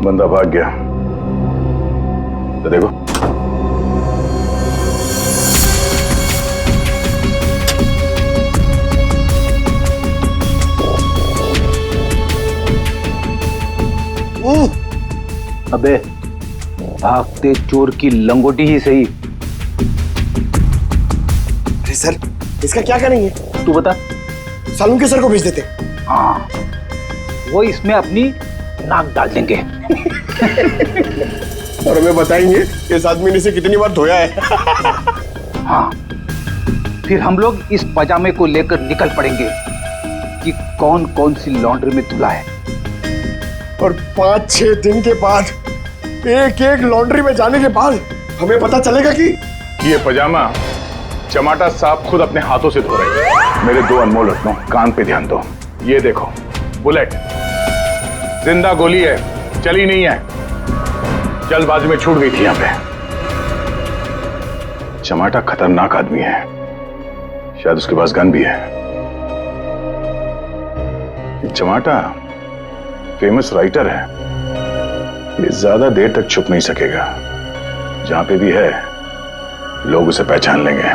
बंदा भाग गया। तो देखो अबे भागते चोर की लंगोटी ही सही। अरे सर, इसका क्या करेंगे? तू बता। सालून के सर को भेज देते। हाँ, वो इसमें अपनी नाक डाल देंगे। और हमें बताएंगे इस आदमी ने इसे कितनी बार धोया है। हाँ, फिर हम लोग इस पजामे को लेकर निकल पड़ेंगे कि कौन कौन सी लॉन्ड्री में धुला है। और 5-6 दिन के बाद, एक एक लॉन्ड्री में जाने के बाद हमें पता चलेगा कि ये पजामा चमाटा साहब खुद अपने हाथों से धो रहे हैं। मेरे 2 अनमोल रत्नों, कान पे ध्यान दो। ये देखो, बुलेट जिंदा गोली है, चली नहीं है, जल्दबाजी में छूट गई थी यहां पे। चमाटा खतरनाक आदमी है, शायद उसके पास गन भी है। चमाटा फेमस राइटर है, ये ज्यादा देर तक छुप नहीं सकेगा। जहां पे भी है लोग उसे पहचान लेंगे।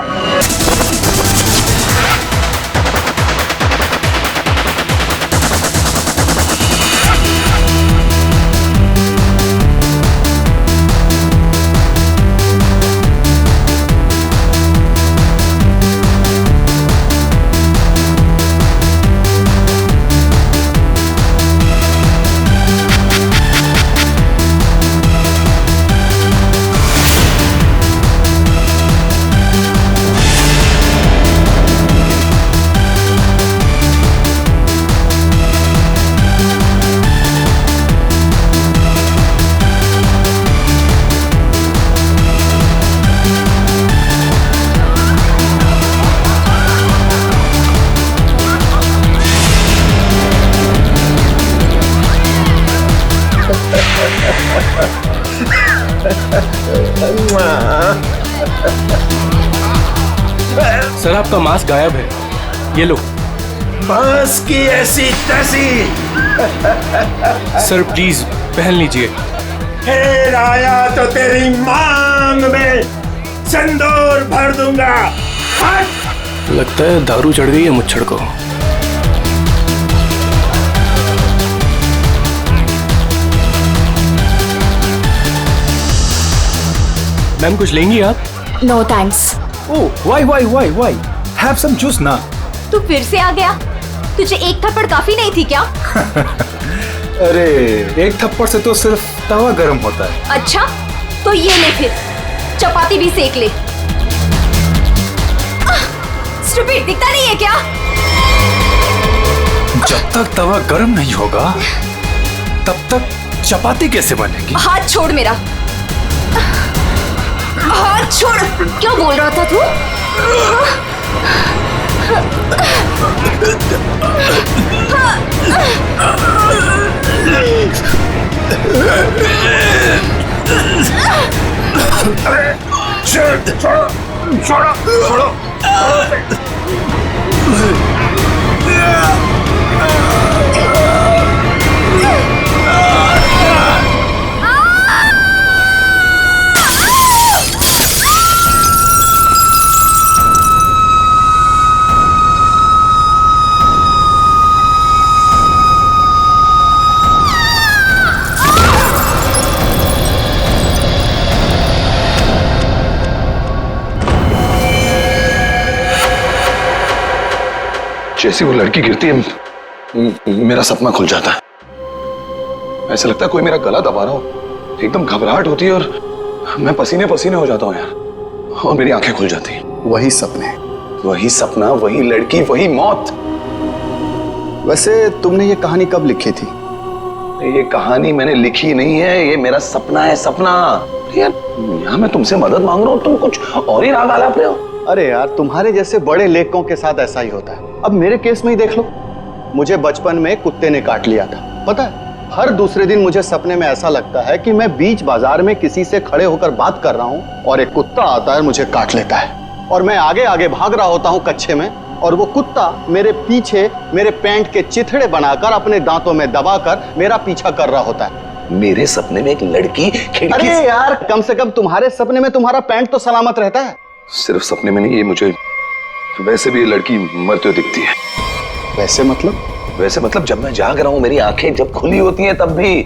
सर, आपका मास्क गायब है, ये लो। बस की ऐसी तैसी। सर प्लीज पहन लीजिए। फिर आया तो तेरी मांग में सिंदूर भर दूंगा। हट! लगता है दारू चढ़ गई है मुच्छड़ को। मैम, कुछ लेंगी आप? No thanks. Oh, why have some juice ना। तू फिर से आ गया? तुझे एक थप्पड़ काफी नहीं थी क्या? अरे, एक थप्पड़ से तो सिर्फ तवा गर्म होता है। अच्छा, तो ये ले, फिर चपाती भी सेक ले। स्टूपिड, दिखता नहीं है क्या? जब तक तवा गर्म नहीं होगा तब तक चपाती कैसे बनेगी? हाथ छोड़ मेरा, हाथ छोड़। क्या बोल रहा था तू? छोड़ो। जैसे वो लड़की गिरती है मेरा सपना खुल जाता है। ऐसा लगता है कोई मेरा गला दबा रहा हो। एकदम घबराहट होती है और मैं पसीने पसीने हो जाता हूँ यार, और मेरी आंखें खुल जाती हैं। वही सपने, वही सपना, वही लड़की, वही मौत। वैसे तुमने ये कहानी कब लिखी थी? ये कहानी मैंने लिखी नहीं है, ये मेरा सपना है, सपना। यार यहाँ मैं तुमसे मदद मांग रहा हूँ, तुम कुछ और ही राग आलाप रहे हो। अरे यार, तुम्हारे जैसे बड़े लेखकों के साथ ऐसा ही होता है। अब मेरे केस में ही देख लो, मुझे बचपन में कुत्ते ने काट लिया था। पता है, हर दूसरे दिन मुझे सपने में ऐसा लगता है कि मैं बीच बाजार में किसी से खड़े होकर बात कर रहा हूँ और एक कुत्ता आता है, मुझे काट लेता है, और मैं आगे आगे भाग रहा होता हूँ कच्चे में, और वो कुत्ता मेरे पीछे मेरे पैंट के चिथड़े बनाकर अपने दांतों में दबाकर मेरा पीछा कर रहा होता है। मेरे सपने में एक लड़की खिड़की अरे यार, कम से कम तुम्हारे सपने में तुम्हारा पैंट तो सलामत रहता है। सिर्फ सपने में नहीं, ये मुझे वैसे भी ये लड़की मरते हुए दिखती है। वैसे मतलब जब मैं जाग रहा हूँ, मेरी आंखें जब खुली होती हैं तब भी।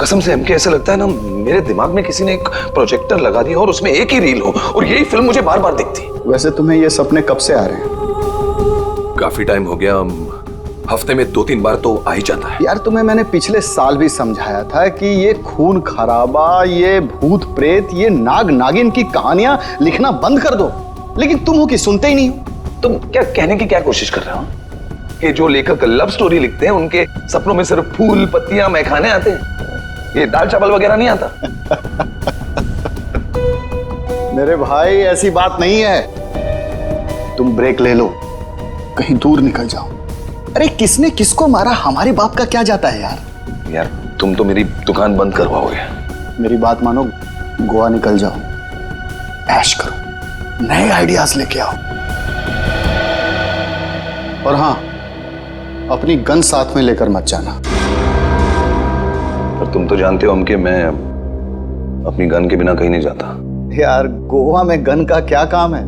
कसम से एमके, ऐसा लगता है ना मेरे दिमाग में किसी ने एक प्रोजेक्टर लगा दिया और उसमें एक ही रील हो और यही फिल्म मुझे बार बार दिखती। वैसे तुम्हें ये सपने कब से आ रहे हैं? काफी टाइम हो गया, हफ्ते में 2-3 बार तो आ ही जाता है। यार तुम्हें मैंने पिछले साल भी समझाया था कि ये खून खराबा, ये भूत प्रेत, ये नाग नागिन की कहानियां लिखना बंद कर दो, लेकिन तुम हो कि सुनते ही नहीं हो। तुम क्या कहने की क्या कोशिश कर रहे हो कि जो लेखक लव स्टोरी लिखते हैं उनके सपनों में सिर्फ फूल पत्तियां मैखाने आते हैं, ये दाल चावल वगैरह नहीं आता? मेरे भाई ऐसी बात नहीं है। तुम ब्रेक ले लो, कहीं दूर निकल जाओ। अरे किसने किसको मारा, हमारे बाप का क्या जाता है यार। यार तुम तो मेरी दुकान बंद करवाओगे। मेरी बात मानो, गोवा निकल जाओ, ऐश करो, नए आइडियाज लेके आओ। और हाँ, अपनी गन साथ में लेकर मत जाना। पर तुम तो जानते हो हम कि मैं अपनी गन के बिना कहीं नहीं जाता। यार गोवा में गन का क्या काम है?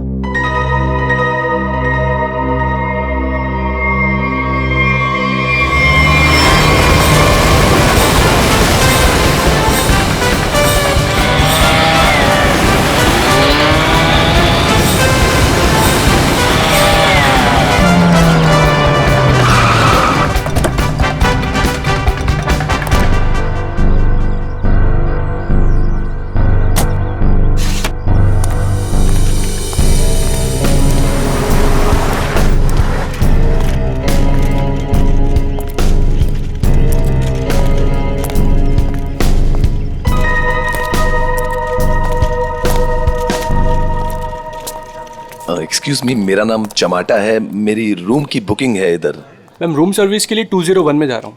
एक्सक्यूज मी, मेरा नाम चमाटा है, मेरी रूम की बुकिंग है इधर। मैम रूम सर्विस के लिए 201 में जा रहा हूँ।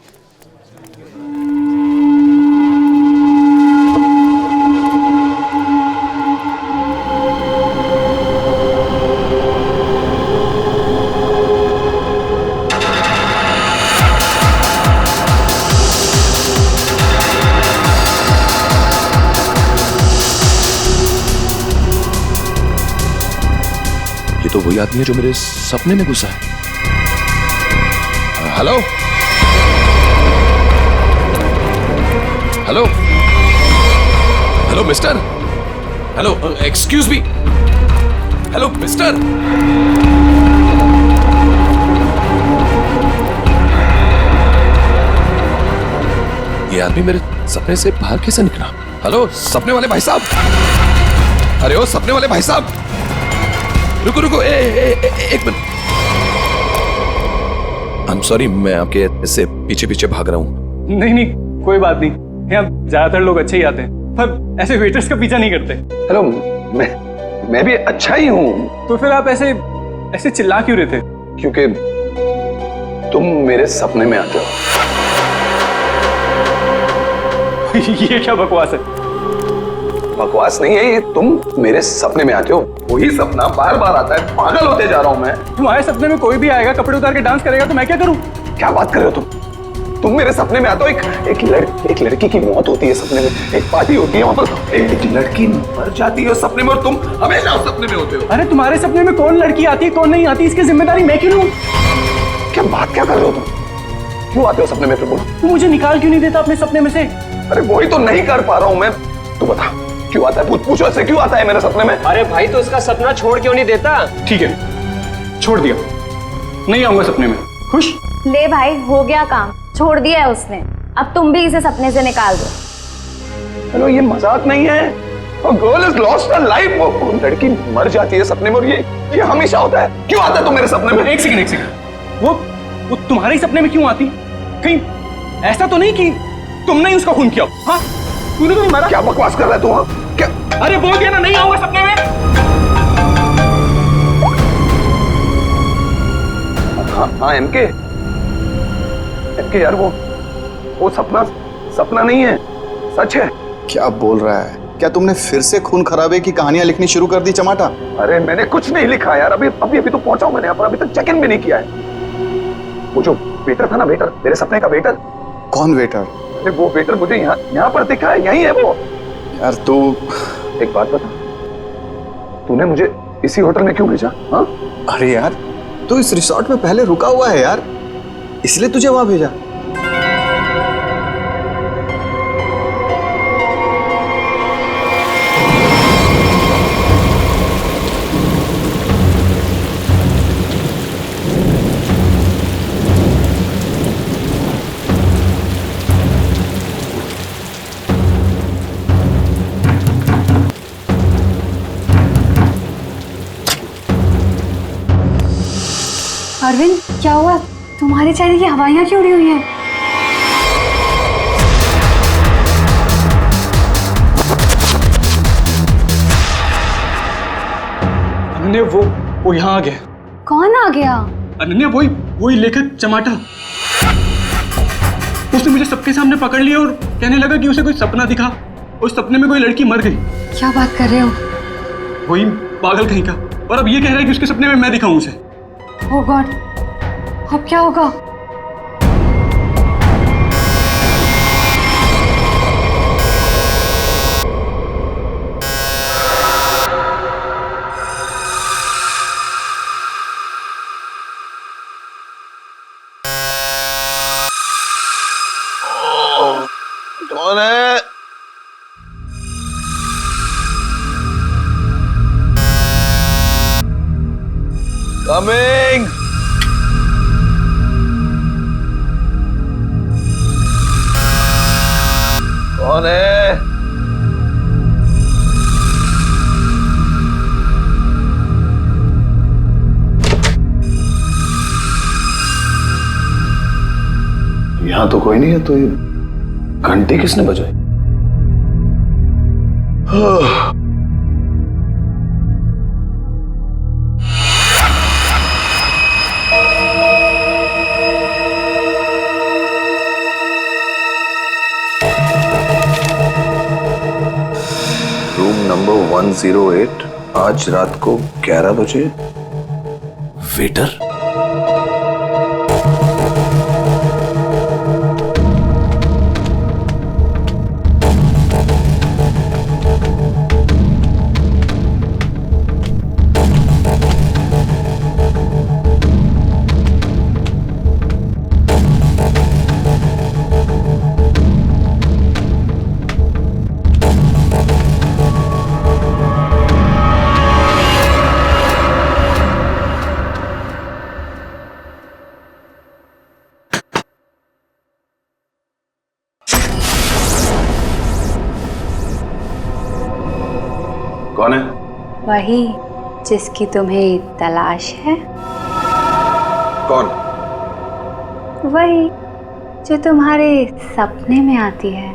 तो वही आदमी है जो मेरे सपने में घुसा है। Hello hello hello mister, hello excuse me, hello mister. ये आदमी मेरे सपने से बाहर कैसे निकला? हेलो सपने वाले भाई साहब, अरे ओ सपने वाले भाई साहब, रुको रुको, एक मिनट। आई एम सॉरी, मैं आपके ऐसे पीछे पीछे भाग रहा हूँ। नहीं नहीं, कोई बात नहीं, यहाँ ज्यादातर लोग अच्छे ही आते हैं, पर ऐसे वेटर्स का पीछा नहीं करते। हेलो, मैं भी अच्छा ही हूँ। तो फिर आप ऐसे चिल्ला क्यों रहे थे? क्योंकि तुम मेरे सपने में आते हो। ये क्या बकवास है? बकवास नहीं है ये, तुम मेरे सपने में आते हो, वही सपना बार बार आता है, पागल होते जा रहा हूं मैं। तुम्हारे सपने में कोई भी आएगा, कपड़े उतार के डांस करेगा, तो मैं क्या करूं? क्या बात कर रहे हो तुम मेरे सपने में आते हो, एक लड़की की मौत होती है सपने में, एक पार्टी होती है, वहां पर एक लड़की मर जाती है सपने में और तुम हमेशा उस सपने में होते हो। अरे तुम्हारे सपने में कौन लड़की आती है कौन नहीं आती, इसकी जिम्मेदारी मैं क्यों लूं? क्या बात क्या कर रहे हो तुम? क्यों आते हो सपने में? फिर बोलो, तू मुझे निकाल क्यों नहीं देता अपने सपने में से? अरे वही तो नहीं कर पा रहा हूं मैं, तू बता क्यों आता है? पूछो ऐसे क्यों आता है मेरे सपने में? अरे भाई तो इसका सपना छोड़ क्यों नहीं देता? ठीक है, छोड़ दिया, नहीं आऊंगा सपने में। खुश? ले भाई, हो गया काम, छोड़ दिया है उसने, अब तुम भी इसे सपने से निकाल दो। हेलो, ये मजाक नहीं है। A girl has lost her life, वो लड़की मर जाती है सपने में और ये हमेशा होता है। क्यों आता है तुम मेरे सपने में? एक सेकंड, वो तुम्हारे सपने में क्यों आती? कहीं ऐसा तो नहीं कि तुमने ही उसका खून किया? हाँ, तूने तो नहीं मारा। क्या बकवास कर रहा है तू? हाँ क्या? अरे बोल दिया ना, नहीं आऊंगा सपने में। हाँ एमके यार, वो सपना नहीं है, सच है। क्या बोल रहा है? क्या तुमने फिर से खून खराबे की कहानियां लिखनी शुरू कर दी चमाटा? अरे मैंने कुछ नहीं लिखा यार, अभी तो पहुंचा हूं मैंने यहाँ पर, अभी तक चेक इन भी नहीं किया है। वो जो वेटर था ना, वेटर, मेरे सपने का वेटर। कौन वेटर? अरे वो वेटर मुझे यहाँ पर दिखा है, यही है वो। यार तू एक बात बता, तूने मुझे इसी होटल में क्यों भेजा? हाँ, अरे यार तू इस रिसोर्ट में पहले रुका हुआ है यार, इसलिए तुझे वहां भेजा। अरविंद, क्या हुआ? तुम्हारे चेहरे की हवाइयाँ क्यों उड़ी हुई हैं? अनन्या, वो यहाँ आ गया। कौन आ गया? अनन्या, वही लेखक चमाटा। उसने मुझे सबके सामने पकड़ लिया और कहने लगा कि उसे कोई सपना दिखा, उस सपने में कोई लड़की मर गई। क्या बात कर रहे हो? वही पागल कहीं का। और अब ये कह रहा है कि उसके सपने में मैं दिखाऊं उसे। ओह गॉड, अब क्या होगा? कौन है? कमिंग। कौन है? यहां तो कोई नहीं है, तो ये घंटी किसने बजाई? रूम नंबर 108, आज रात को 11 बजे। वेटर? कौन है? वही जिसकी तुम्हें तलाश है। कौन? वही जो तुम्हारे सपने में आती है।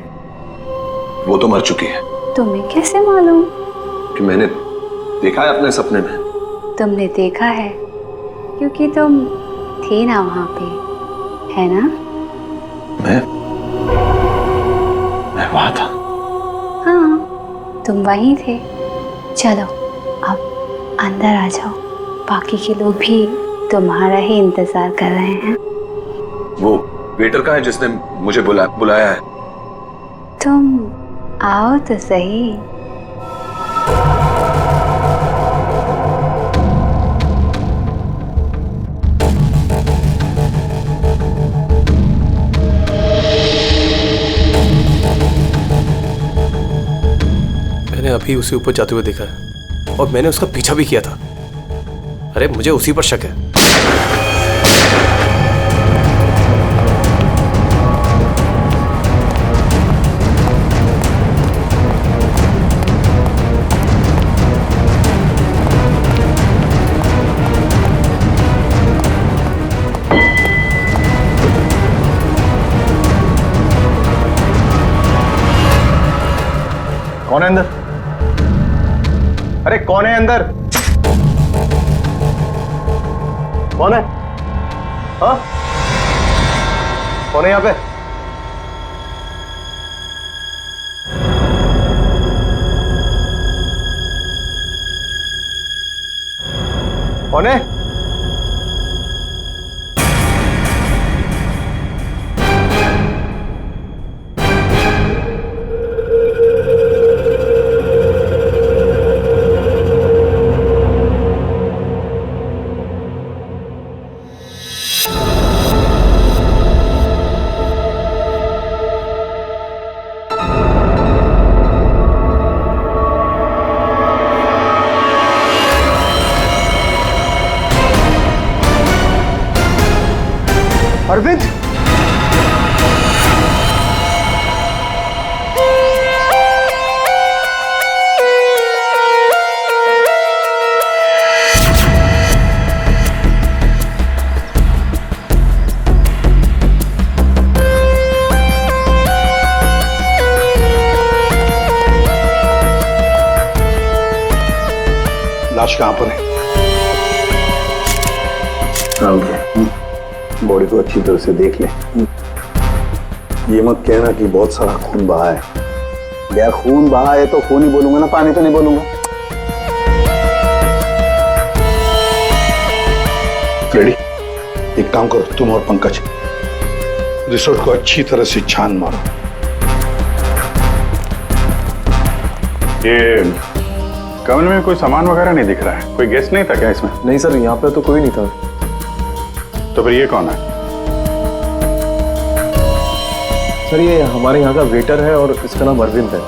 वो तो मर चुकी है। तुम्हें कैसे मालूम? कि मैंने देखा है अपने सपने में। तुमने देखा है क्योंकि तुम थे ना वहां पे, है ना? मैं वहां था। हाँ, तुम वहीं थे। चलो अब अंदर आ जाओ, बाकी के लोग भी तुम्हारा ही इंतजार कर रहे हैं। वो वेटर कहाँ है जिसने मुझे बुलाया है? तुम आओ तो सही। मैंने अभी उसे ऊपर जाते हुए देखा है और मैंने उसका पीछा भी किया था। अरे मुझे उसी पर शक है। कौन है अंदर? अरे कौन है अंदर? कौन है? हाँ, कौन है यहाँ पे? कौन है? अरविंद, लाश कहां पर है? बॉडी को अच्छी तरह से देख ले। ये मत कहना कि बहुत सारा खून बहा है। यार खून बहा है तो खून ही बोलूंगा ना, पानी तो नहीं बोलूंगा। फ्रेडी, एक काम करो, तुम और पंकज रिसोर्ट को अच्छी तरह से छान मारो। ये कमरे में कोई सामान वगैरह नहीं दिख रहा है। कोई गेस्ट नहीं था क्या इसमें? नहीं सर, यहाँ पे तो कोई नहीं था। तो फिर ये कौन है? सर ये हमारे यहाँ का वेटर है और इसका नाम अरविंद है।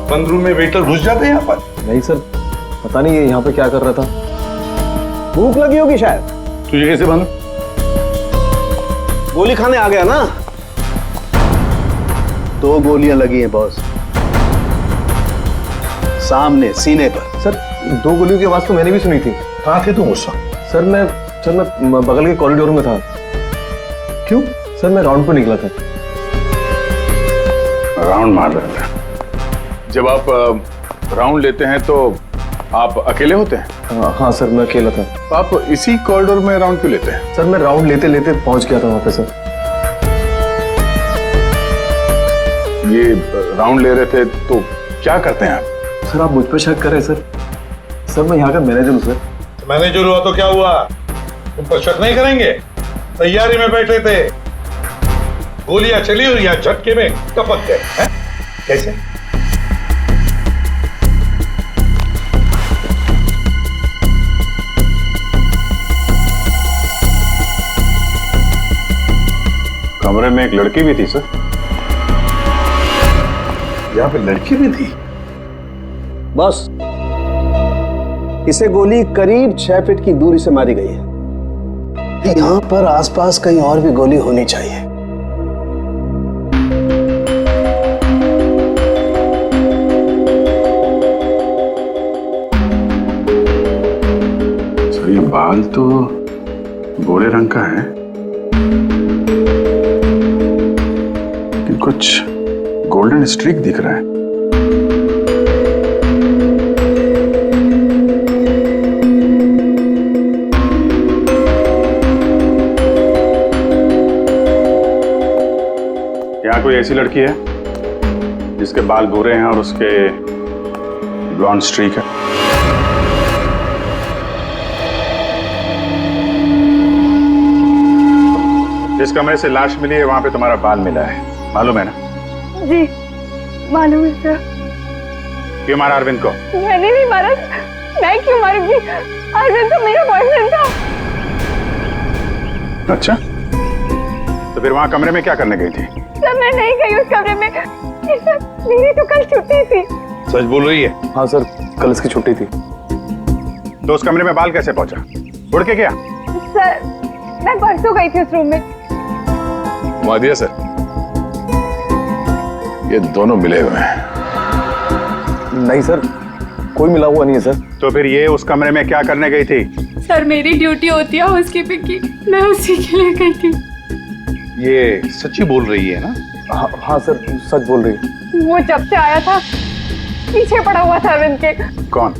बंद रूम में वेटर घुस जाते हैं यहाँ पर? नहीं सर, पता नहीं ये यहाँ पे क्या कर रहा था। भूख लगी होगी शायद। तुझे कैसे मालूम? गोली खाने आ गया ना। 2 गोलियां लगी हैं बॉस, सामने सीने पर। सर 2 गोलियों की आवाज तो मैंने भी सुनी थी। कहाँ थे तुम उस वक्त? सर मैं बगल के कॉरिडोर में था। क्यों? सर मैं राउंड पर निकला था। राउंड मार रहे थे? जब आप राउंड लेते हैं तो आप अकेले होते हैं? हाँ सर, मैं अकेला था। तो आप इसी कॉरिडोर में राउंड क्यों लेते हैं? सर मैं राउंड लेते लेते पहुंच गया था वहां पे सर। ये राउंड ले रहे थे तो क्या करते हैं आप? सर आप मुझ पर शक कर रहे हैं सर? सर मैं यहाँ का मैनेजर हूँ सर। मैनेजर हुआ तो क्या हुआ? तुम पर शक नहीं करेंगे? तैयारी में बैठे थे, गोलियां चली और यहाँ झटके में टपक गए हैं? कैसे? कमरे में एक लड़की भी थी सर। यहाँ पे लड़की भी थी? बस इसे गोली करीब 6 फीट की दूरी से मारी गई है। यहाँ पर आसपास कहीं और भी गोली होनी चाहिए। सर ये बाल तो गोरे रंग का है, लेकिन कुछ गोल्डन स्ट्रीक दिख रहा है। यहाँ कोई ऐसी लड़की है जिसके बाल भूरे हैं और उसके ब्लॉन्ड स्ट्रीक है? जिस कमरे से लाश मिली है वहां पे तुम्हारा बाल मिला है, मालूम है ना? जी मालूम है सर। क्यों मारा अरविंद को? मैंने नहीं मारा। मैं क्यों मारूंगी? अरविंद तो मेरा बॉयफ्रेंड था। अच्छा, तो फिर वहां कमरे में क्या करने गई थी? सर मैं नहीं गई उस कमरे में। सर मेरी तो कल छुट्टी थी। सच बोल रही है? हाँ सर, कल इसकी छुट्टी थी। तो उस कमरे में बाल कैसे पहुंचा? उड़ के गया? सर मैं परसों गई थी उस रूम में। मादिया सर, ये दोनों मिले हुए हैं। नहीं सर, कोई मिला हुआ नहीं है सर। तो फिर ये उस कमरे में क्या करने गई थी? सर मेरी ड्यूटी होती है हाउसकीपिंग की, मैं उसी के लिए गई थी। ये सच्ची बोल रही है ना? हाँ सर, सच बोल रही है। वो जब से आया था पीछे पड़ा हुआ था अरविंद के। कौन?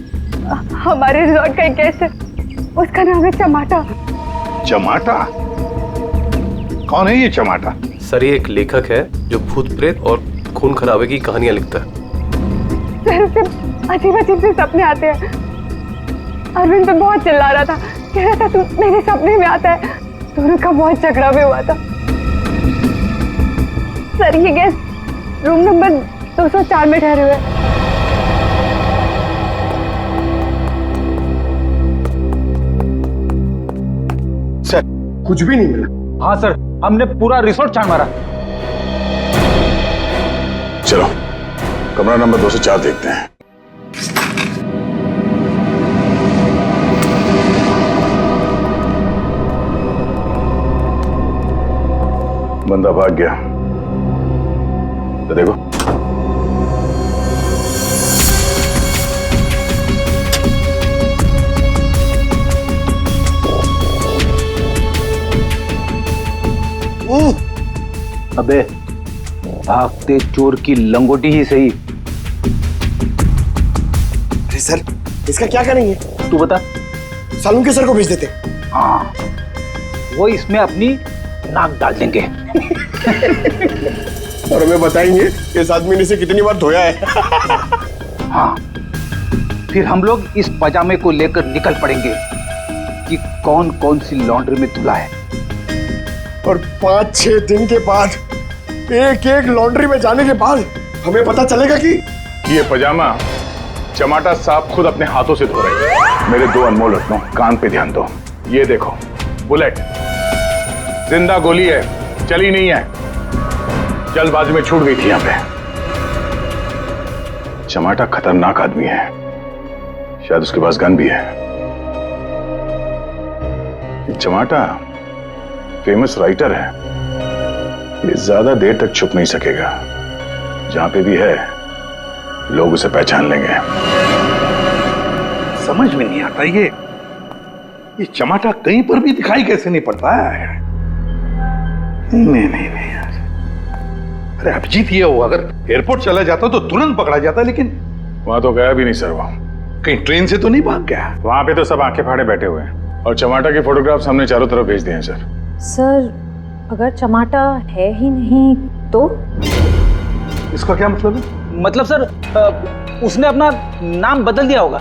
हमारे रिजॉर्ट का एक गेस्ट है, उसका नाम है चमाटा। चमाटा? कौन है ये चमाटा? सर ये एक लेखक है जो भूत प्रेत और खून खराबे की कहानियां लिखता है। सर उसे अजीब अजीब से सपने आते हैं। अरविंद तो बहुत चिल्ला रहा था, कह रहा था तू मेरे सपने में आता है। दोनों का बहुत झगड़ा भी हुआ था। सर ये गेस्ट रूम नंबर 204 में ठहरे हुए। सर कुछ भी नहीं मिला। हाँ सर, हमने पूरा रिसोर्ट छान मारा। चलो कमरा नंबर 204 देखते हैं। बंदा भाग गया। तो देखो, अबे भागते चोर की लंगोटी ही सही। अरे सर, इसका क्या करेंगे? तू बता। सालून के सर को भेज देते। हाँ, वो इसमें अपनी नाक डाल देंगे। और हमें बताएंगे इस आदमी ने इसे कितनी बार धोया है। हाँ, फिर हम लोग इस पजामे को लेकर निकल पड़ेंगे कि कौन कौन सी लॉन्ड्री में धुला है। और 5-6 दिन के बाद, एक एक लॉन्ड्री में जाने के बाद हमें पता चलेगा कि ये पजामा चमाटा साहब खुद अपने हाथों से धो रहे हैं। मेरे 2 अनमोल रत्नों, कान पे ध्यान दो। ये देखो, बुलेट, जिंदा गोली है, चली नहीं है, जल्दबाजी में छूट गई थी यहां पे। चमाटा खतरनाक आदमी है, शायद उसके पास गन भी है। चमाटा फेमस राइटर है, ये ज्यादा देर तक छुप नहीं सकेगा। जहां पे भी है, लोग उसे पहचान लेंगे। समझ में नहीं आता ये चमाटा कहीं पर भी दिखाई कैसे नहीं पड़ता है। नहीं यार, अरे अभिजीत ये हो, अगर एयरपोर्ट चला जाता तो तुरंत पकड़ा जाता, लेकिन वहां तो गया भी नहीं सर। वो कहीं ट्रेन से तो नहीं भाग गया? वहां पे तो सब आंखें फाड़े बैठे हुए हैं और चमाटा के फोटोग्राफ्स हमने चारों तरफ भेज दिए हैं सर। सर, अगर चमाटा है ही नहीं तो? इसका क्या मतलब है? मतलब सर, उसने अपना नाम बदल दिया होगा।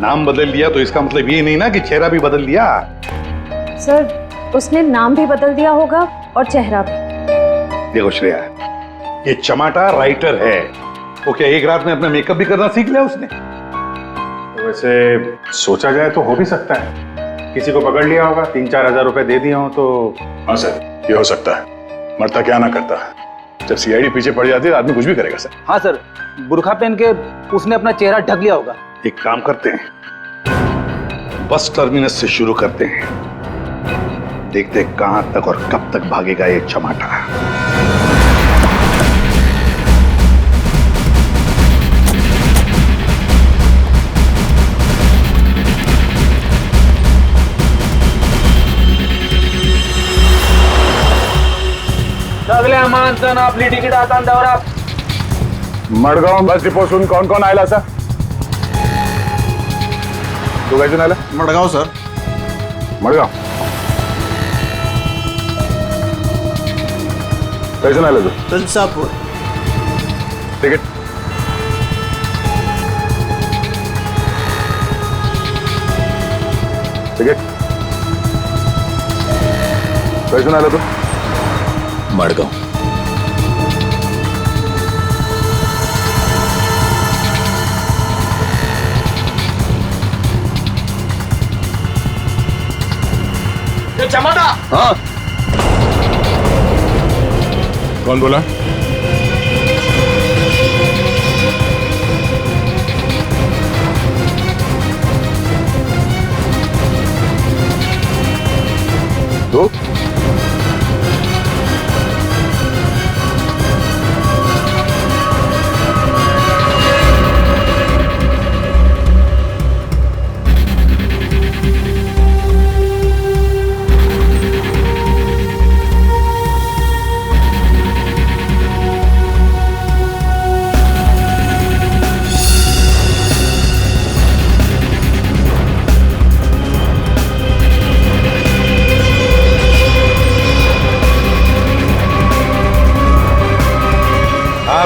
नाम बदल दिया तो इसका मतलब ये नहीं ना कि चेहरा भी बदल दिया। सर, उसने नाम भी बदल दिया होगा और चेहरा भी। देखो श्रेया, ये चमाटा राइटर है, वो क्या एक रात में अपना मेकअप भी करना सीख लिया उसने? वैसे सोचा जाए तो हो भी सकता है, किसी को पकड़ लिया होगा, 3-4 हजार रुपए दे दिए हो तो। हाँ सर, ये हो सकता है। मरता क्या ना करता, जब सीआईडी पीछे पड़ जाती है आदमी कुछ भी करेगा सर। हाँ सर, बुर्खा पहन के उसने अपना चेहरा ढक लिया होगा। एक काम करते हैं, बस टर्मिनस से शुरू करते हैं, देखते हैं कहां तक और कब तक भागेगा ये चमाटा। सगळ्या माणसानं आपली तिकीट हातान दवरा. मडगाव बस डिपोसून कोण कोण आयला सर? तू काय आला? मडगाव सर. मडगाव कैसे आला तू? तुलसापूर. तिकीट तिकीट कैसे आला तू? मडगाव. चमाटा. हाँ, कौन बोला? तो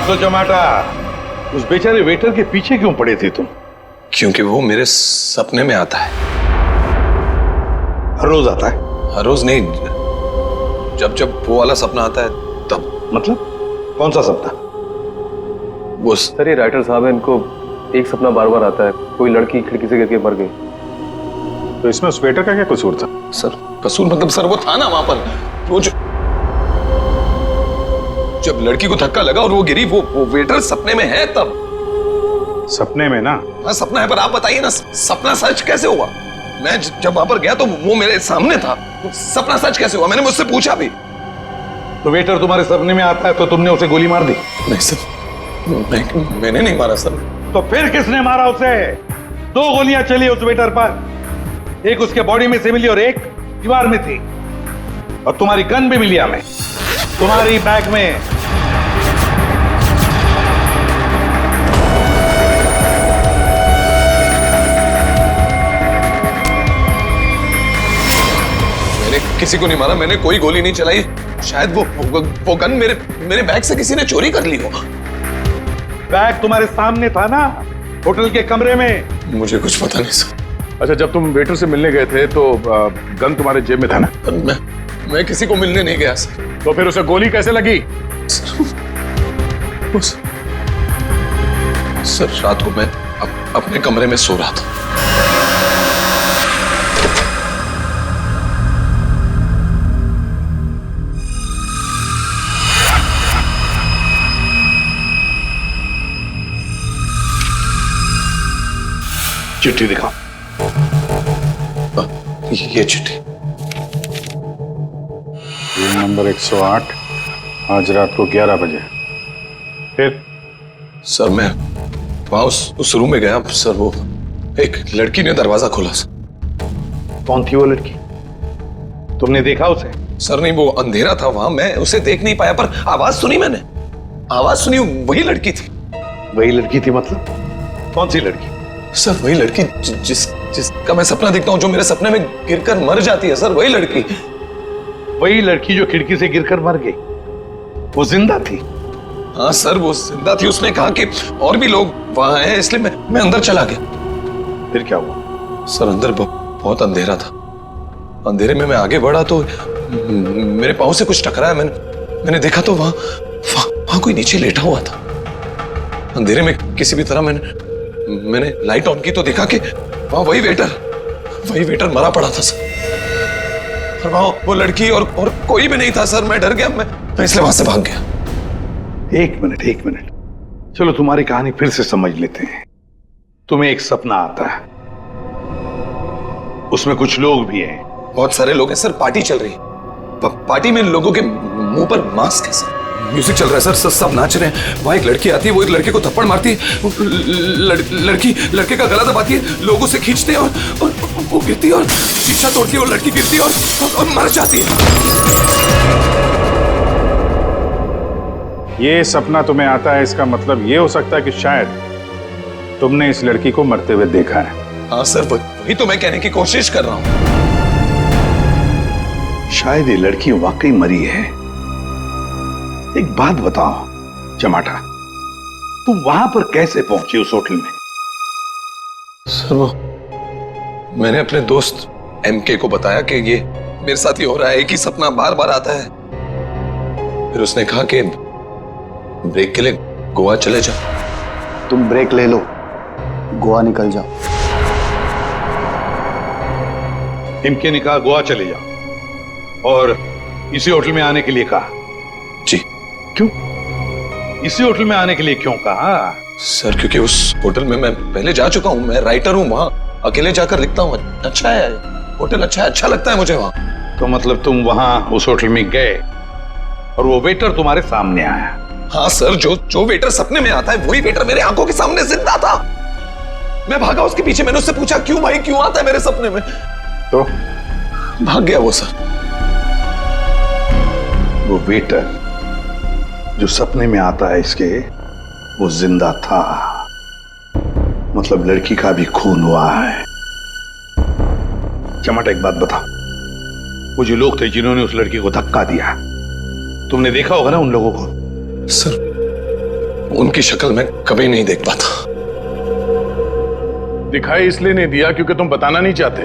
तो चमाटा, उस बेचारे वेटर के पीछे क्यों पड़े थे तुम? क्योंकि वो मेरे सपने में आता है. हर रोज आता है? हर रोज नहीं, जब जब वो वाला सपना आता है तब. मतलब कौन सा सपना? वो सर, ये राइटर साहब है, इनको एक सपना बार बार आता है, कोई लड़की खिड़की से गिर के मर गई. तो इसमें उस वेटर का क्या कसूर था? सर, कसूर मतलब सर वो था ना वहां पर, वो जब लड़की को धक्का लगा और वो गिरी, वो वेटर सपने में है तब. सपने में ना? हाँ सपना है, पर आप बताइए ना, सपना सच कैसे हुआ? मैं जब वहां पर गया तो वो मेरे सामने था, सपना सच कैसे हुआ? मैंने मुझसे पूछा भी. तो वेटर तुम्हारे सपने में आता है तो तुमने उसे गोली मार दी? नहीं सर, मैंने नहीं मारा सर। तो फिर किसने मारा उसे? 2 गोलियां चली उस वेटर पर, एक उसके बॉडी में से मिली और एक दीवार में थी। और तुम्हारी गन भी मिली हमें, तुम्हारी बैग में। मैंने किसी को नहीं मारा, मैंने कोई गोली नहीं चलाई। शायद वो गन मेरे बैग से किसी ने चोरी कर ली हो। बैग तुम्हारे सामने था ना, होटल के कमरे में। मुझे कुछ पता नहीं सर। अच्छा, जब तुम वेटर से मिलने गए थे तो गन तुम्हारे जेब में था ना? मैं किसी को मिलने नहीं गया सर। तो फिर उसे गोली कैसे लगी? सर रात को मैं अपने कमरे में सो रहा था। चिट्ठी दिखाओ। ये चिट्ठी। रूम नंबर 108, आज रात को 11 बजे। फिर? सर मैं वहां उस रूम में गया सर, वो एक लड़की ने दरवाजा खोला सर। कौन थी वो लड़की? तुमने देखा उसे? सर नहीं, वो अंधेरा था वहां, मैं उसे देख नहीं पाया, पर आवाज सुनी मैंने। आवाज सुनी, वही लड़की थी। वही लड़की थी मतलब? कौन सी लड़की? सर वही लड़की जिसका मैं सपना देखता हूँ, जो मेरे सपने में गिरकर मर जाती है सर, वही लड़की। वही लड़की जो खिड़की से गिरकर मर गई, वो जिंदा थी? हाँ सर, वो जिंदा थी। उसने कहा कि और भी लोग वहां हैं, इसलिए मैं अंदर चला गया। फिर क्या हुआ? सर अंदर बहुत अंधेरा था। अंधेरे में मैं आगे बढ़ा तो मेरे पाँव से कुछ टकराया। मैंने देखा तो वहां कोई नीचे लेटा हुआ था। अंधेरे में किसी भी तरह मैंने लाइट ऑन की तो देखा कि वहां वही वेटर मरा पड़ा था सर। और वहां वो लड़की और कोई भी नहीं था सर। मैं डर गया, मैं इसलिए वहां से भाग गया। एक मिनट, चलो तुम्हारी कहानी फिर से समझ लेते हैं। तुम्हें एक सपना आता है, उसमें कुछ लोग भी हैं। बहुत सारे लोग हैं सर, पार्टी चल रही है। पार्टी में लोगों के मुंह पर मास्क है सर। म्यूजिक चल रहा है सर, सब नाच रहे हैं। वहां एक लड़की आती है, वो एक लड़के को थप्पड़ मारती है। लड़की लड़के का गला दबाती है, लोगों से खींचते हैं और वो गिरती है और शीशा तोड़ती है और लड़की गिरती है और मर जाती है। ये सपना तुम्हें आता है, इसका मतलब ये हो सकता है कि शायद तुमने इस लड़की को मरते हुए देखा है। हाँ सर, वही तो मैं कहने की कोशिश कर रहा हूं। शायद ये लड़की वाकई मरी है। एक बात बताओ चमाटा, तुम वहां पर कैसे पहुंचे उस होटल में? सर वो मैंने अपने दोस्त एमके को बताया कि ये मेरे साथ ही हो रहा है, एक ही सपना बार बार आता है। फिर उसने कहा कि ब्रेक के लिए गोवा चले जाओ। तुम ब्रेक ले लो, गोवा निकल जाओ। एमके ने कहा गोवा चले जाओ और इसी होटल में आने के लिए कहा? जी। क्यों इसी होटल में आने के लिए क्यों कहा? सर क्योंकि उस होटल में मैं पहले जा चुका हूं, मैं राइटर हूं, वहां अकेले जाकर लिखता हूं। अच्छा है होटल, अच्छा लगता है मुझे वहां। तो मतलब तुम वहां उस होटल में गए और वो वेटर तुम्हारे सामने आया? हाँ सर, जो वेटर सपने में आता है वही वेटर मेरे आंखों के सामने जिंदा था। मैं भागा उसके पीछे, मैंने उससे पूछा क्यों भाई, क्यों आता है मेरे सपने में? तो भाग गया वो सर। वो वेटर जो सपने में आता है इसके, वो जिंदा था। मतलब लड़की का भी खून हुआ है। चमाटा एक बात बताओ, वो जो लोग थे जिन्होंने उस लड़की को धक्का दिया, तुमने देखा होगा ना उन लोगों को? सर उनकी शक्ल मैं कभी नहीं देख पाता। दिखाई इसलिए नहीं दिया क्योंकि तुम बताना नहीं चाहते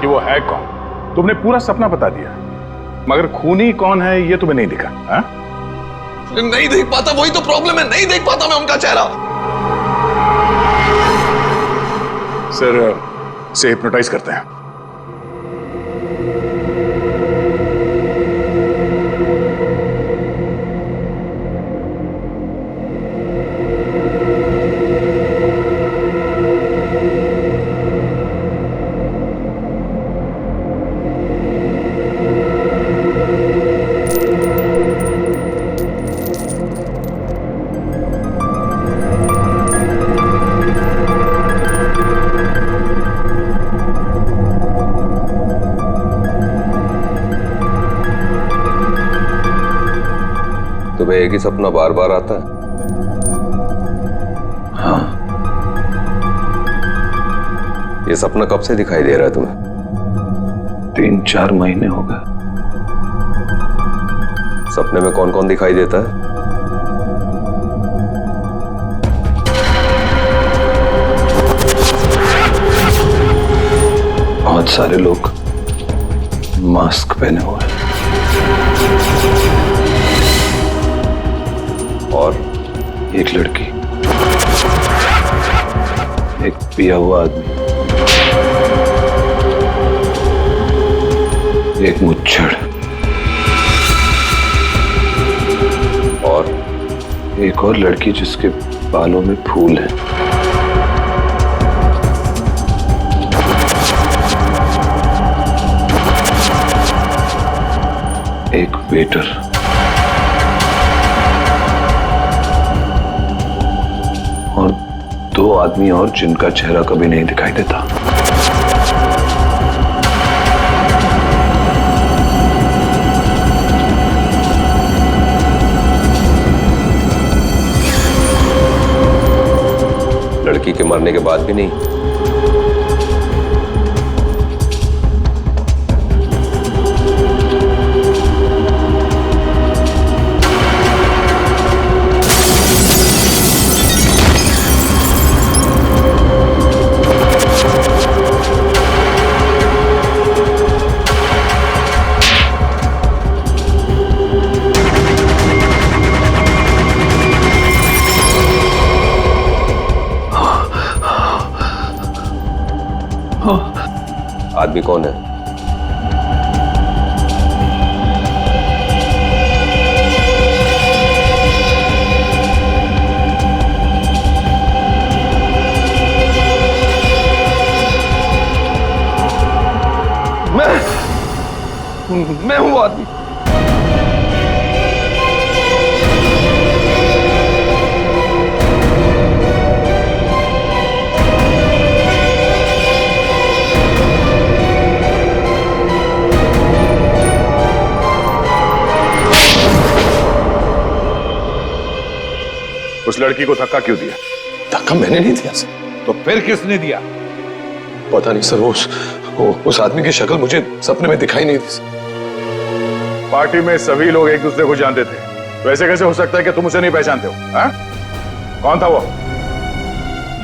कि वो है कौन। तुमने पूरा सपना बता दिया, मगर खूनी कौन है ये तुम्हें नहीं दिखा। हा? नहीं देख पाता, वही तो प्रॉब्लम है, नहीं देख पाता मैं उनका चेहरा। सर से हिप्नोटाइज करते हैं। तुम्हें एक ही सपना बार बार आता है? हाँ। ये सपना कब से दिखाई दे रहा है तुम्हें? 3-4 महीने हो गए। सपने में कौन कौन दिखाई देता है? बहुत सारे लोग मास्क पहने हुए हैं। और एक लड़की, एक पिया हुआ आदमी, एक मुच्छड़ और एक और लड़की जिसके बालों में फूल है। एक वेटर, और 2 आदमी और जिनका चेहरा कभी नहीं दिखाई देता। लड़की के मरने के बाद भी नहीं? आदमी कौन है? मैं हूं आदमी। उस लड़की को धक्का क्यों दिया? धक्का मैंने नहीं दिया सर। तो फिर किसने दिया? पता नहीं सर, उस आदमी की शक्ल मुझे सपने में दिखाई नहीं दी सर। पार्टी में सभी लोग एक दूसरे को जानते थे, वैसे कैसे हो सकता है कि तुम उसे नहीं पहचानते हो? हाँ? कौन था वो?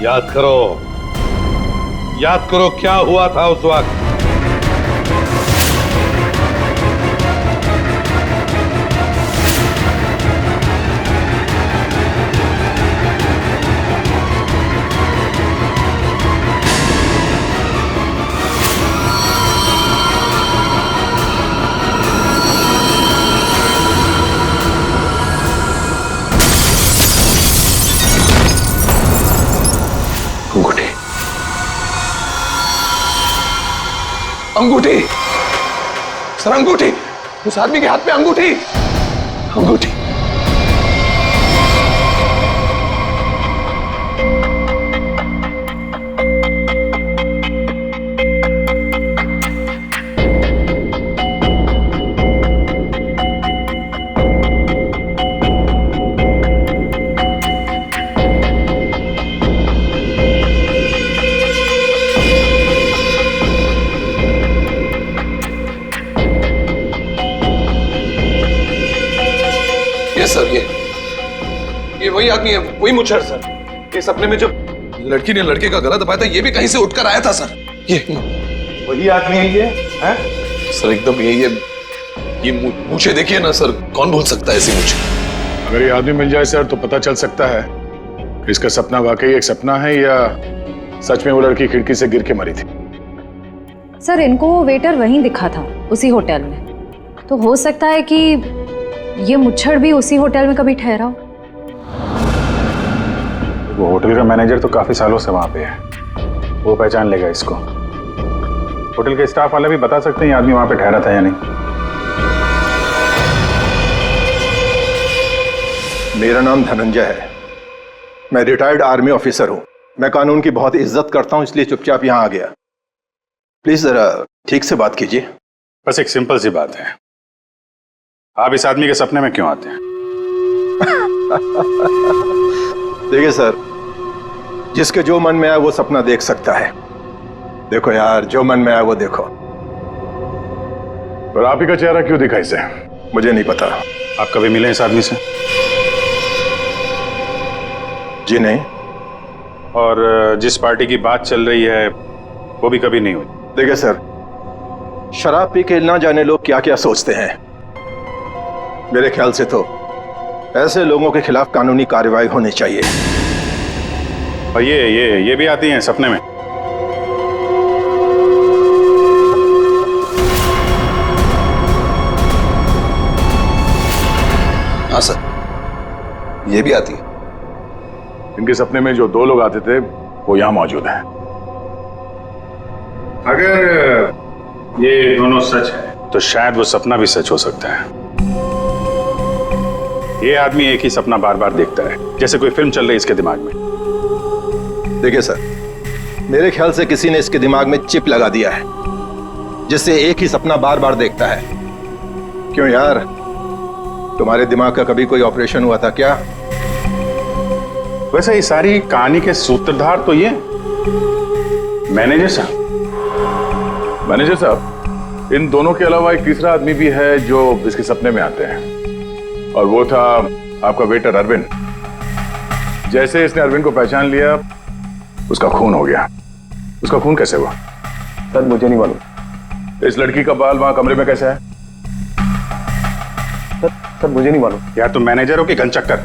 याद करो क्या हुआ था उस वक्त। अंगूठी सर, अंगूठी। उस आदमी के हाथ में अंगूठी। अंगूठी। सर ये वही आदमी है, वही मुच्छड़ सर। ये सपने में जब लड़की ने लड़के का गला दबाया था, ये भी कहीं से उठकर आया था सर। ये वही आदमी है ये? है सर, एकदम यही है। ये मूछें देखिए ना सर, कौन भूल सकता है ऐसी मूछें? अगर ये आदमी मिल जाए सर तो पता चल सकता है कि इसका सपना वाकई एक सपना है या सच में वो लड़की खिड़की से गिर के मरी थी। सर, इनको वो वेटर वहीं दिखा था, उसी होटल में। तो हो सकता है कि ये मुच्छड़ भी उसी होटल में कभी ठहरा हो। वो होटल का मैनेजर तो काफी सालों से वहां पे है, वो पहचान लेगा इसको। होटल के स्टाफ वाले भी बता सकते हैं ये आदमी वहां पे ठहरा था या नहीं। मेरा नाम धनंजय है, मैं रिटायर्ड आर्मी ऑफिसर हूं। मैं कानून की बहुत इज्जत करता हूं, इसलिए चुपचाप यहां आ गया। प्लीज जरा ठीक से बात कीजिए। बस एक सिंपल सी बात है, आप इस आदमी के सपने में क्यों आते हैं? देखिए सर, जिसके जो मन में आए वो सपना देख सकता है। देखो यार, जो मन में आए वो देखो। पर आप ही का चेहरा क्यों दिखा इसे? मुझे नहीं पता। आप कभी मिले इस आदमी से? जी नहीं। और जिस पार्टी की बात चल रही है वो भी कभी नहीं हुई? देखिए सर, शराब पी के ना जाने लोग क्या क्या सोचते हैं। मेरे ख्याल से तो ऐसे लोगों के खिलाफ कानूनी कार्रवाई होनी चाहिए। और ये भी आती हैं सपने में? हाँ सर, ये भी आती है। इनके सपने में जो दो लोग आते थे वो यहां मौजूद हैं। अगर ये दोनों सच है तो शायद वो सपना भी सच हो सकता है। ये आदमी एक ही सपना बार बार देखता है, जैसे कोई फिल्म चल रही है इसके दिमाग में। देखिए सर, मेरे ख्याल से किसी ने इसके दिमाग में चिप लगा दिया है, जिससे एक ही सपना बार बार देखता है। क्यों यार, तुम्हारे दिमाग का कभी कोई ऑपरेशन हुआ था क्या? वैसे ये सारी कहानी के सूत्रधार तो ये मैनेजर साहब। मैनेजर साहब, इन दोनों के अलावा एक तीसरा आदमी भी है जो इसके सपने में आते हैं, और वो था आपका वेटर अरविंद। जैसे इसने अरविंद को पहचान लिया, उसका खून हो गया। उसका खून कैसे हुआ? सर मुझे नहीं मालूम। इस लड़की का बाल वहां कमरे में कैसे है? सर मुझे नहीं मालूम। यार तुम मैनेजर हो कि गनचक्कर?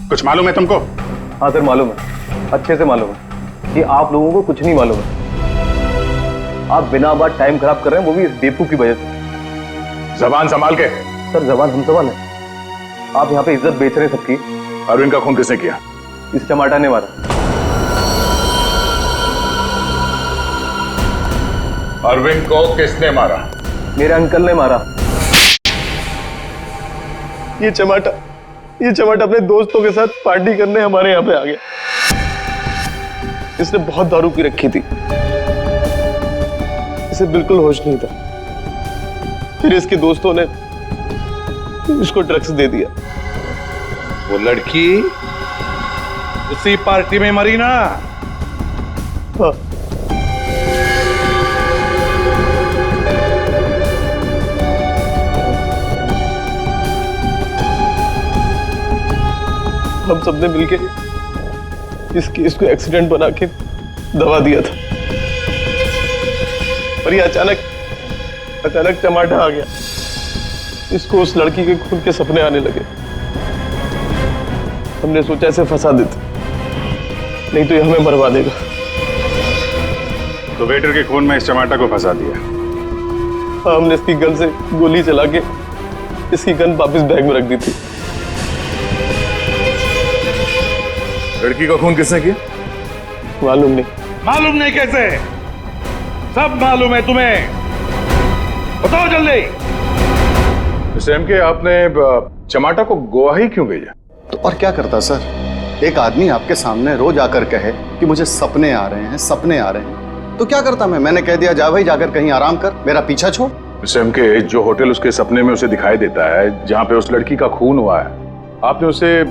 कुछ मालूम है तुमको? हाँ सर मालूम है, अच्छे से मालूम है कि आप लोगों को कुछ नहीं मालूम है। आप बिना बात टाइम खराब कर रहे हैं, वो भी इस बेवकूफ की वजह से। जबान संभाल के। सर जबान हम संभाल है। आप यहाँ पे इज्जत बेच रहे हैं सबकी। अरविंद का खून किसने किया? इस टमाटर ने मारा। अरविंद को किसने मारा? मेरे अंकल ने मारा। ये चमाटा अपने दोस्तों के साथ पार्टी करने हमारे यहाँ पे आ गया। इसने बहुत दारू पी रखी थी, इसे बिल्कुल होश नहीं था। फिर इसके दोस्तों ने इसको ड्रग्स दे दिया। वो लड़की उसी पार्टी में मरी ना? हाँ। हम सबने मिलके इस केस को एक्सीडेंट बना के दबा दिया था, और ये अचानक टमाटर आ गया। इसको उस लड़की के खून के सपने आने लगे। हमने सोचा इसे फंसा देते, नहीं तो ये हमें मरवा देगा। तो वेटर के खून में इस टमाटर को फंसा दिया? हाँ, हमने इसकी गन से गोली चला के इसकी गन वापस बैग में रख दी थी। लड़की का खून किसने किया? मालूम नहीं। मालूम नहीं कैसे? सब मालूम है तुम्हें, बताओ जल्दी। मिस्टर MK, आपने चमाटा को गोवा ही क्यों भेजा? तो और क्या करता सर? एक आदमी आपके सामने रोज आकर कहे कि मुझे सपने आ रहे हैं, सपने आ रहे हैं, तो क्या करता मैंने कह दिया जा भाई, जाकर कहीं आराम कर, मेरा पीछा छोड़। मिस्टर MK, जो होटल उसके सपने में उसे दिखाई देता है, जहां पे उस लड़की का खून हुआ है, आपने उसे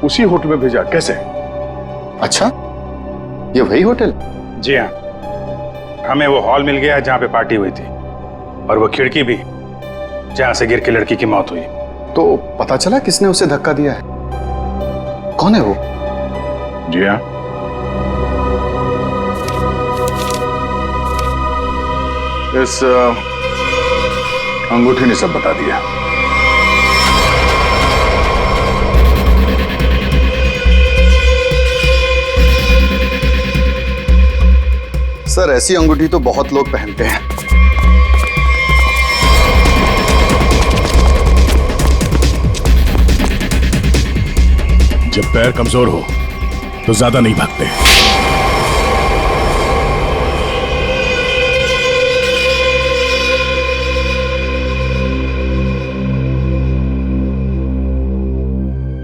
उसी होटल में भेजा कैसे? अच्छा, ये वही होटल? जी हाँ, हमें वो हॉल मिल गया जहां पे पार्टी हुई थी, और वो खिड़की भी जहां से गिर के लड़की की मौत हुई। तो पता चला किसने उसे धक्का दिया है? कौन है वो? जी हाँ, इस अंगूठी ने सब बता दिया। सर, ऐसी अंगूठी तो बहुत लोग पहनते हैं। जब पैर कमजोर हो तो ज्यादा नहीं भागते।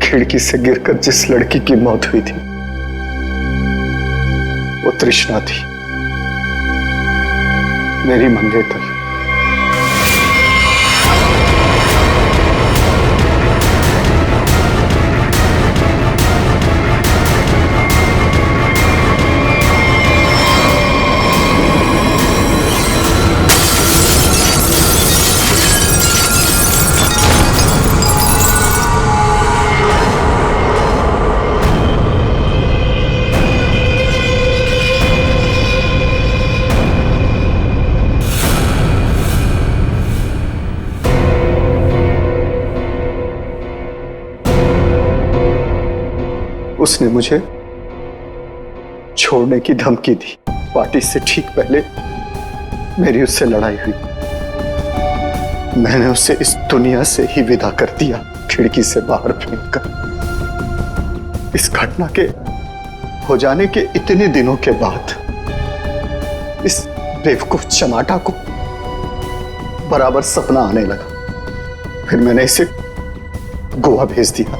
खिड़की से गिरकर जिस लड़की की मौत हुई थी वो तृष्णा थी, मेरी मंगेतर। उसने मुझे छोड़ने की धमकी दी। पार्टी से ठीक पहले मेरी उससे लड़ाई हुई। मैंने उसे इस दुनिया से ही विदा कर दिया, खिड़की से बाहर फेंककर। इस घटना के हो जाने के इतने दिनों के बाद इस बेवकूफ चमाटा को बराबर सपना आने लगा। फिर मैंने इसे गोवा भेज दिया।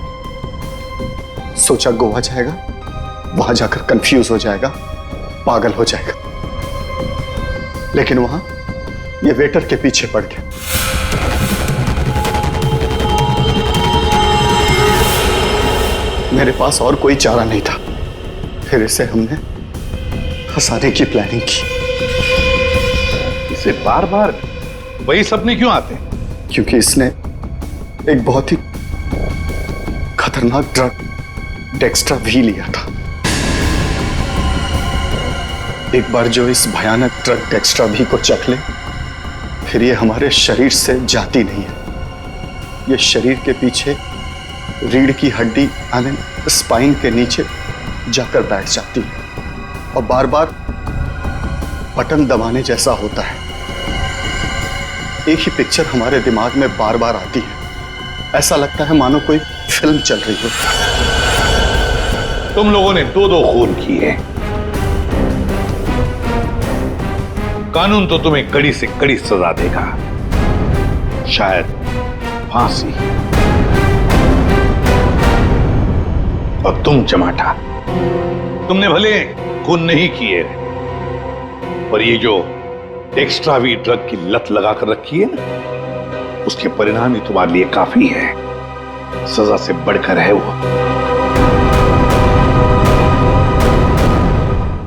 सोचा गोवा जाएगा, वहां जाकर कंफ्यूज हो जाएगा, पागल हो जाएगा। लेकिन वहां ये वेटर के पीछे पड़ गया। मेरे पास और कोई चारा नहीं था। फिर इसे हमने फंसाने की प्लानिंग की। इसे बार बार वही सपने क्यों आते हैं? क्योंकि इसने एक बहुत ही खतरनाक ड्रग डेक्स्ट्रा भी लिया था। एक बार जो इस भयानक ड्रग डेक्स्ट्रा भी को चख ले, फिर ये हमारे शरीर से जाती नहीं है। ये शरीर के पीछे रीढ़ की हड्डी स्पाइन के नीचे जाकर बैठ जाती है और बार बार बटन दबाने जैसा होता है। एक ही पिक्चर हमारे दिमाग में बार बार आती है। ऐसा लगता है मानो कोई फिल्म चल रही हो। तुम लोगों ने दो खून किए। कानून तो तुम्हें कड़ी से कड़ी सजा देगा, शायद फांसी। और तुम चमाटा, तुमने भले खून नहीं किए, पर ये जो एक्स्ट्रा वी ड्रग की लत लगाकर रखी है ना, उसके परिणाम ही तुम्हारे लिए काफी है। सजा से बढ़कर है वो।